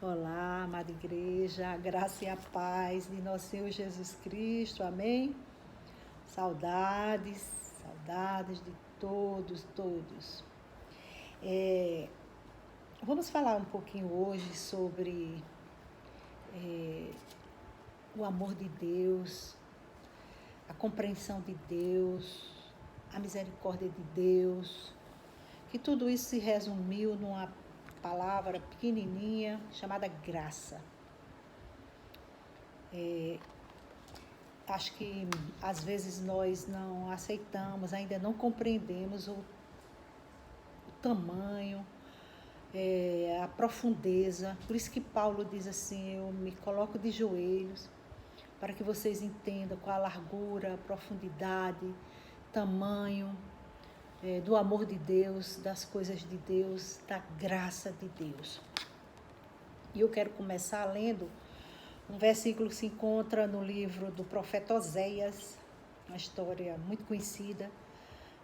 Olá, amada igreja, a graça e a paz de nosso Senhor Jesus Cristo, amém? Saudades, saudades de todos. Vamos falar um pouquinho hoje sobre o amor de Deus, a compreensão de Deus, a misericórdia de Deus, que tudo isso se resumiu numa palavra pequenininha chamada graça. Acho que às vezes nós não aceitamos, ainda não compreendemos o tamanho, a profundeza. Por isso que Paulo diz assim: eu me coloco de joelhos para que vocês entendam qual a largura, a profundidade, tamanho do amor de Deus, das coisas de Deus, da graça de Deus. E eu quero começar lendo um versículo que se encontra no livro do profeta Oséias, uma história muito conhecida,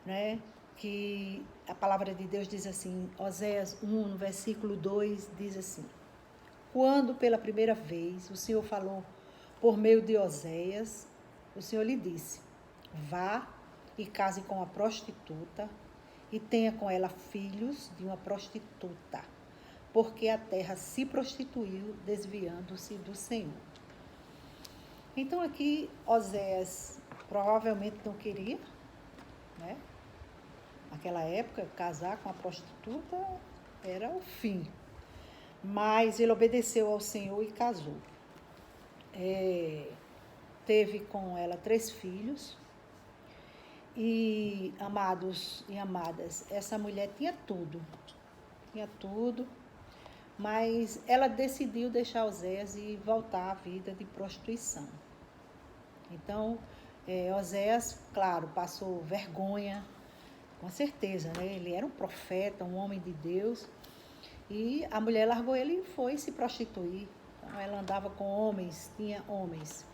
né? Que a palavra de Deus diz assim, Oséias 1, no versículo 2, diz assim: quando pela primeira vez o Senhor falou por meio de Oséias, o Senhor lhe disse: vá e case com a prostituta e tenha com ela filhos de uma prostituta, porque a terra se prostituiu, desviando-se do Senhor. Então aqui Oséias provavelmente não queria, né? Naquela época, casar com a prostituta era o fim. Mas ele obedeceu ao Senhor e casou. Teve com ela 3 filhos. E, amados e amadas, essa mulher tinha tudo, mas ela decidiu deixar Oséias e voltar à vida de prostituição. Então, Oséias, claro, passou vergonha, com certeza, né? Ele era um profeta, um homem de Deus, e a mulher largou ele e foi se prostituir. Então, ela andava com homens, tinha homens.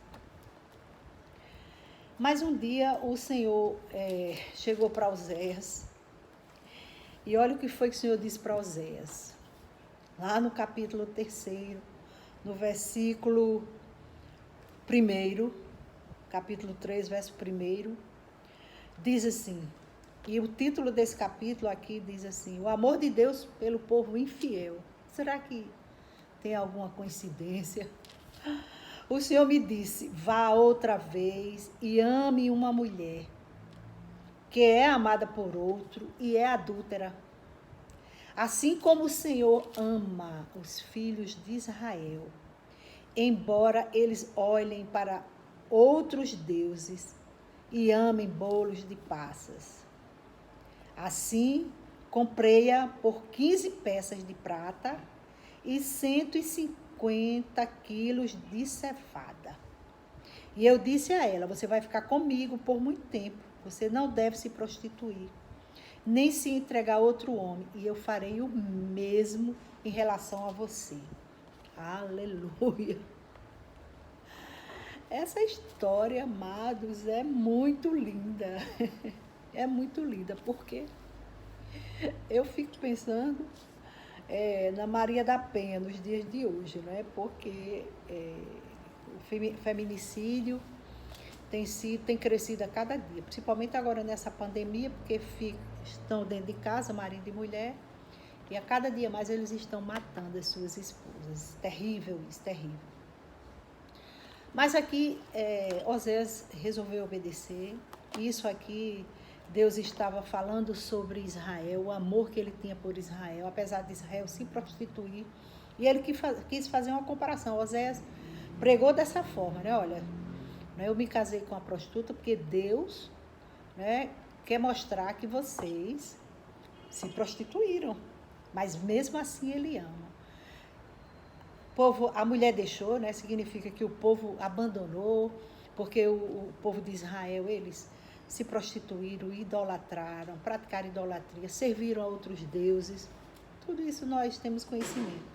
Mas um dia o Senhor chegou para Oséias, e olha o que foi que o Senhor disse para Oséias. Lá no capítulo 3, no versículo 1, capítulo 3, verso 1, diz assim, e o título desse capítulo aqui diz assim: o amor de Deus pelo povo infiel. Será que tem alguma coincidência? O Senhor me disse: vá outra vez e ame uma mulher que é amada por outro e é adúltera. Assim como o Senhor ama os filhos de Israel, embora eles olhem para outros deuses e amem bolos de passas. Assim, comprei-a por 15 peças de prata e 150 quilos de cevada. E eu disse a ela: você vai ficar comigo por muito tempo, você não deve se prostituir, nem se entregar a outro homem, e eu farei o mesmo em relação a você. Aleluia! Essa história, amados, é muito linda. É muito linda, porque eu fico pensando na Maria da Penha nos dias de hoje, né? Porque o feminicídio tem crescido a cada dia, principalmente agora nessa pandemia, porque estão dentro de casa, marido e mulher, e a cada dia mais eles estão matando as suas esposas. Terrível isso, terrível. Mas aqui Oséias resolveu obedecer. Isso aqui, Deus estava falando sobre Israel, o amor que ele tinha por Israel, apesar de Israel se prostituir. E ele quis fazer uma comparação. Oséias pregou dessa forma, né? Olha, eu me casei com a prostituta porque Deus, né, quer mostrar que vocês se prostituíram, mas mesmo assim ele ama. A mulher deixou, né? Significa que o povo abandonou, porque o povo de Israel, eles se prostituíram, idolatraram, praticaram idolatria, serviram a outros deuses. Tudo isso nós temos conhecimento.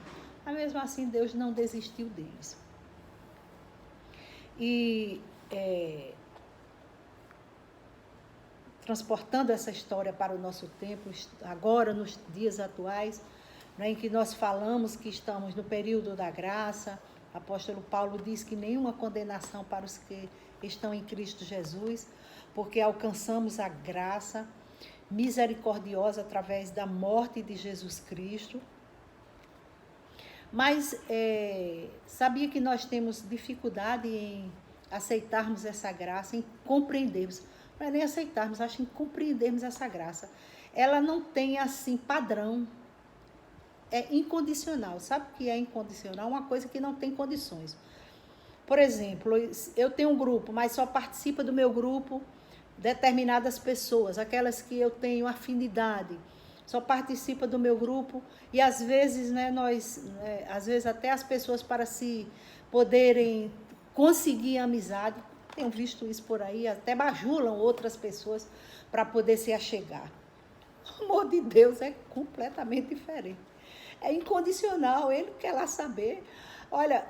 Mas mesmo assim Deus não desistiu deles. E transportando essa história para o nosso tempo, agora nos dias atuais, né, em que nós falamos que estamos no período da graça. O apóstolo Paulo diz que nenhuma condenação para os que estão em Cristo Jesus, porque alcançamos a graça misericordiosa através da morte de Jesus Cristo. Mas sabia que nós temos dificuldade em aceitarmos essa graça, em compreendermos, não é nem aceitarmos, acho em compreendermos essa graça. Ela não tem assim padrão, é incondicional. Sabe o que é incondicional? Uma coisa que não tem condições. Por exemplo, eu tenho um grupo, mas só participa do meu grupo determinadas pessoas, aquelas que eu tenho afinidade, só participa do meu grupo, e às vezes, né, às vezes até as pessoas, para se poderem conseguir amizade, tenho visto isso por aí, até bajulam outras pessoas para poder se achegar. O amor de Deus é completamente diferente, é incondicional, ele quer lá saber. Olha,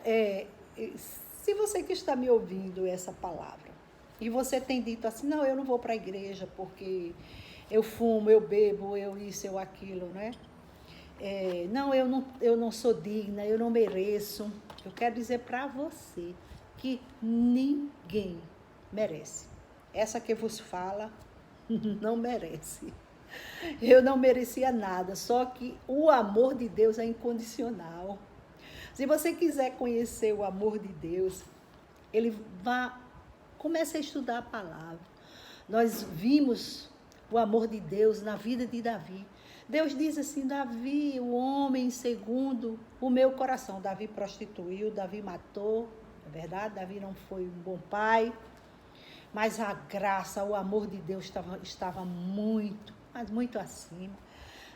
se você que está me ouvindo essa palavra, e você tem dito assim, não, eu não vou para a igreja porque eu fumo, eu bebo, eu isso, eu aquilo, né? Não, eu não sou digna, eu não mereço. Eu quero dizer para você que ninguém merece. Essa que vos fala não merece. Eu não merecia nada, só que o amor de Deus é incondicional. Se você quiser conhecer o amor de Deus, comece a estudar a palavra. Nós vimos o amor de Deus na vida de Davi. Deus diz assim, Davi, o homem segundo o meu coração. Davi prostituiu, Davi matou, é verdade, Davi não foi um bom pai, mas a graça, o amor de Deus estava muito, mas muito acima.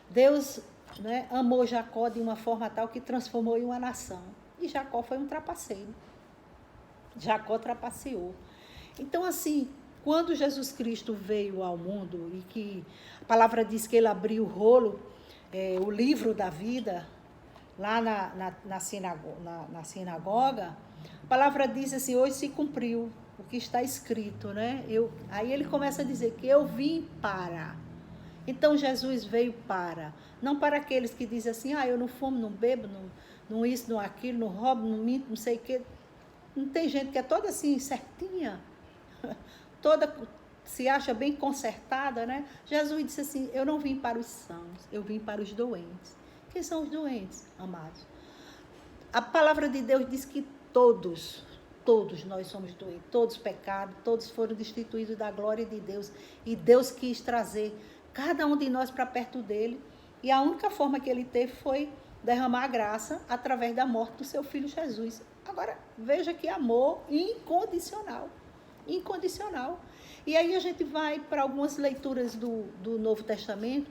Deus, né, amou Jacó de uma forma tal que transformou em uma nação. E Jacó foi um trapaceiro. Jacó trapaceou. Então, assim, quando Jesus Cristo veio ao mundo, e que a palavra diz que ele abriu o rolo, o livro da vida, lá na sinagoga, a palavra diz assim, hoje se cumpriu o que está escrito, né? Aí ele começa a dizer que eu vim para. Então Jesus veio para, não para aqueles que dizem assim, eu não fumo, não bebo, não isso, não aquilo, não roubo, não minto, não sei o quê. Não tem gente que é toda assim, certinha, toda se acha bem consertada, né? Jesus disse assim, eu não vim para os sãos, eu vim para os doentes. Quem são os doentes, amados? A palavra de Deus diz que todos nós somos doentes, todos pecados, todos foram destituídos da glória de Deus, e Deus quis trazer cada um de nós para perto dele, e a única forma que ele teve foi derramar a graça através da morte do seu filho Jesus. Agora, veja que amor incondicional. Incondicional. E aí a gente vai para algumas leituras do Novo Testamento.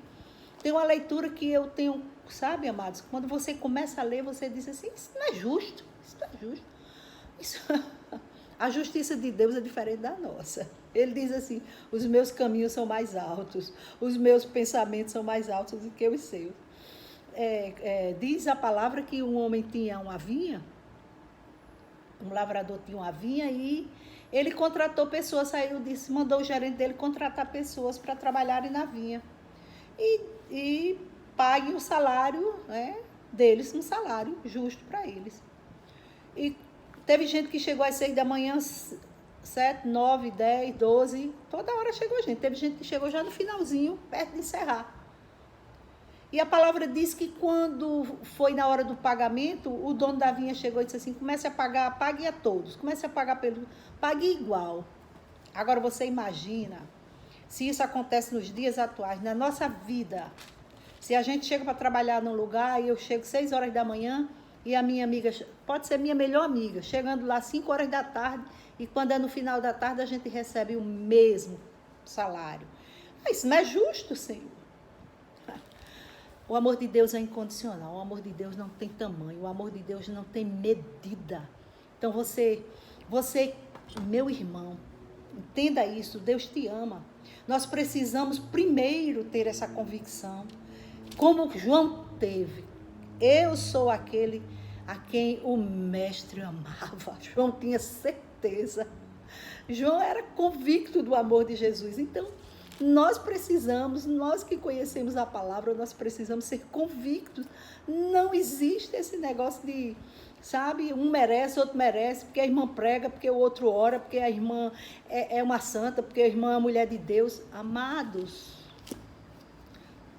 Tem uma leitura que eu tenho, sabe, amados? Quando você começa a ler, você diz assim, isso não é justo, isso não é justo. A justiça de Deus é diferente da nossa. Ele diz assim, os meus caminhos são mais altos, os meus pensamentos são mais altos do que os seus. Diz a palavra que um homem tinha uma vinha, um lavrador tinha uma vinha, e ele contratou pessoas, saiu disso, mandou o gerente dele contratar pessoas para trabalharem na vinha. E paguem o salário, né, deles, um salário justo para eles. E teve gente que chegou às 6 da manhã, 7, 9, 10, 12, toda hora chegou gente. Teve gente que chegou já no finalzinho, perto de encerrar. E a palavra diz que quando foi na hora do pagamento, o dono da vinha chegou e disse assim, comece a pagar, pague a todos, comece a pagar pague igual. Agora você imagina, se isso acontece nos dias atuais, na nossa vida, se a gente chega para trabalhar num lugar e eu chego 6 horas da manhã e a minha amiga, pode ser minha melhor amiga, chegando lá 5 horas da tarde, e quando é no final da tarde a gente recebe o mesmo salário. Isso não é justo, Senhor. O amor de Deus é incondicional, o amor de Deus não tem tamanho, o amor de Deus não tem medida. Então você, meu irmão, entenda isso, Deus te ama. Nós precisamos primeiro ter essa convicção, como João teve. Eu sou aquele a quem o mestre amava. João tinha certeza. João era convicto do amor de Jesus. Então, Nós que conhecemos a palavra, nós precisamos ser convictos. Não existe esse negócio de, sabe, um merece, outro merece, porque a irmã prega, porque o outro ora, porque a irmã é uma santa, porque a irmã é uma mulher de Deus. Amados,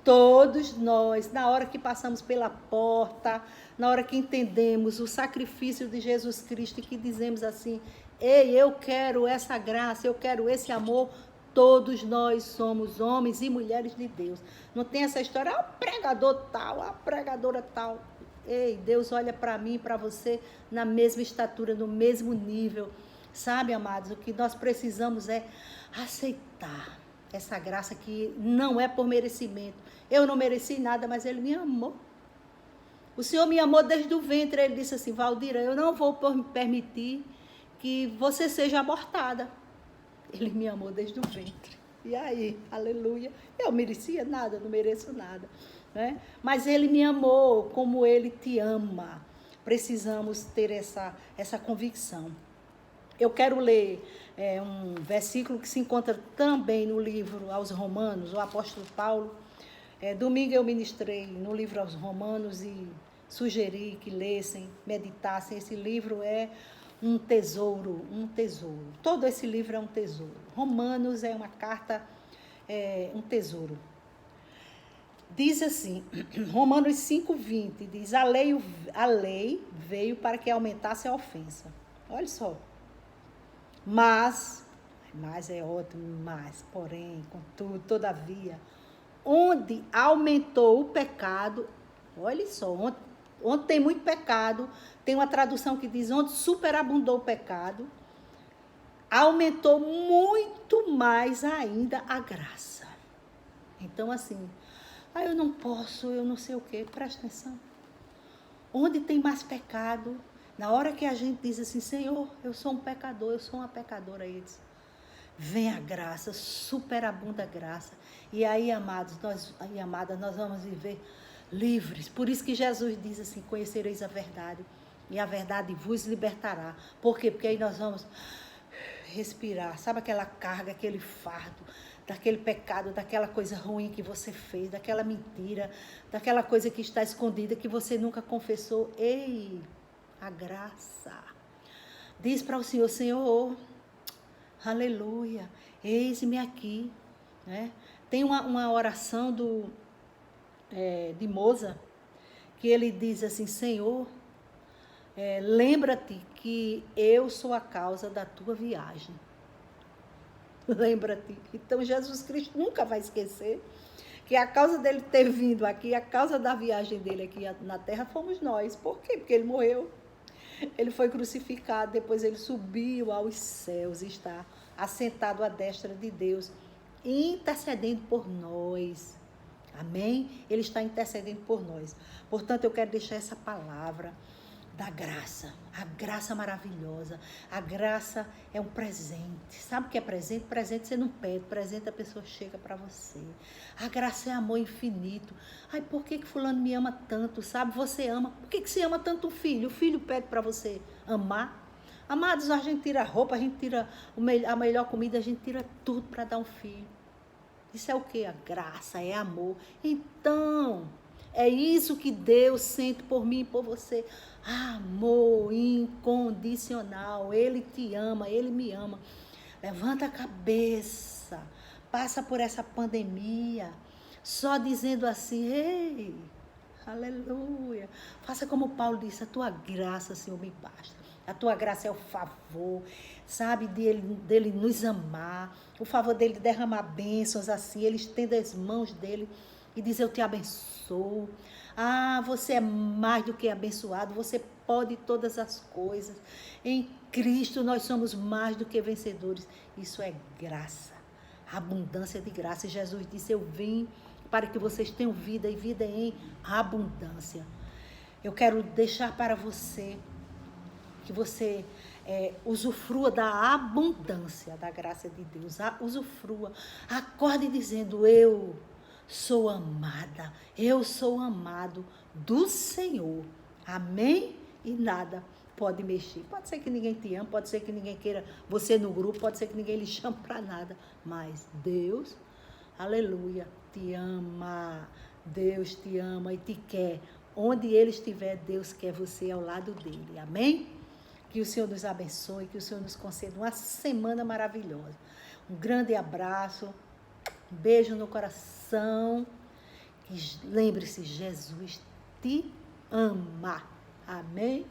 todos nós, na hora que passamos pela porta, na hora que entendemos o sacrifício de Jesus Cristo e que dizemos assim, ei, eu quero essa graça, eu quero esse amor, todos nós somos homens e mulheres de Deus. Não tem essa história, o pregador tal, a pregadora tal. Ei, Deus olha para mim e para você na mesma estatura, no mesmo nível. Sabe, amados, o que nós precisamos é aceitar essa graça que não é por merecimento. Eu não mereci nada, mas Ele me amou. O Senhor me amou desde o ventre. Ele disse assim, Valdira, eu não vou permitir que você seja abortada. Ele me amou desde o ventre. E aí, aleluia. Eu merecia nada, não mereço nada, né? Mas Ele me amou como Ele te ama. Precisamos ter essa convicção. Eu quero ler um versículo que se encontra também no livro aos Romanos, o apóstolo Paulo. Domingo eu ministrei no livro aos Romanos e sugeri que lessem, meditassem. Esse livro é um tesouro, um tesouro. Todo esse livro é um tesouro. Romanos é uma carta, um tesouro. Diz assim, Romanos 5:20, diz, a lei veio para que aumentasse a ofensa. Olha só. Mas é ótimo, porém, contudo, todavia, onde aumentou o pecado, olha só, onde tem muito pecado, tem uma tradução que diz, onde superabundou o pecado, aumentou muito mais ainda a graça. Então, assim, eu não posso, eu não sei o quê, presta atenção. Onde tem mais pecado, na hora que a gente diz assim, Senhor, eu sou um pecador, eu sou uma pecadora, aí diz, vem a graça, superabunda a graça. E aí, amados, amadas, nós vamos viver livres. Por isso que Jesus diz assim, conhecereis a verdade, e a verdade vos libertará. Por quê? Porque aí nós vamos respirar, sabe aquela carga, aquele fardo, daquele pecado, daquela coisa ruim que você fez, daquela mentira, daquela coisa que está escondida, que você nunca confessou. Ei, a graça. Diz para o Senhor, Senhor, aleluia, eis-me aqui. Né? Tem uma oração de Mozart, que ele diz assim, Senhor, lembra-te que eu sou a causa da tua viagem. Lembra-te. Então, Jesus Cristo nunca vai esquecer que a causa dele ter vindo aqui, a causa da viagem dele aqui na terra, fomos nós. Por quê? Porque ele morreu. Ele foi crucificado, depois ele subiu aos céus e está assentado à destra de Deus, intercedendo por nós. Amém? Ele está intercedendo por nós. Portanto, eu quero deixar essa palavra da graça, a graça maravilhosa. A graça é um presente. Sabe o que é presente? Presente você não pede, presente a pessoa chega para você. A graça é amor infinito. Ai, por que fulano me ama tanto, sabe? Você ama. Por que você ama tanto o filho? O filho pede para você amar. Amados, a gente tira a roupa, a gente tira a melhor comida, a gente tira tudo para dar um filho. Isso é o que? A graça, é amor. Então, é isso que Deus sente por mim e por você. Amor incondicional. Ele te ama, Ele me ama. Levanta a cabeça. Passa por essa pandemia. Só dizendo assim, ei, aleluia. Faça como Paulo disse, a tua graça, Senhor, me basta. A tua graça é o favor, sabe, dele nos amar. O favor dele derramar bênçãos assim. Ele estende as mãos dele e diz, eu te abençoo. Você é mais do que abençoado, você pode todas as coisas. Em Cristo nós somos mais do que vencedores. Isso é graça, abundância de graça. E Jesus disse, eu vim para que vocês tenham vida e vida em abundância. Eu quero deixar para você que você usufrua da abundância da graça de Deus. Usufrua, acorde dizendo, eu sou amada, eu sou amado do Senhor. Amém? E nada pode mexer. Pode ser que ninguém te ame, pode ser que ninguém queira você no grupo, pode ser que ninguém lhe chame para nada. Mas Deus aleluia, te ama. Deus te ama e te quer. Onde Ele estiver, Deus quer você ao lado dele. Amém? Que o Senhor nos abençoe, que o Senhor nos conceda uma semana maravilhosa. Um grande abraço, um beijo no coração. Lembre-se, Jesus te ama. Amém?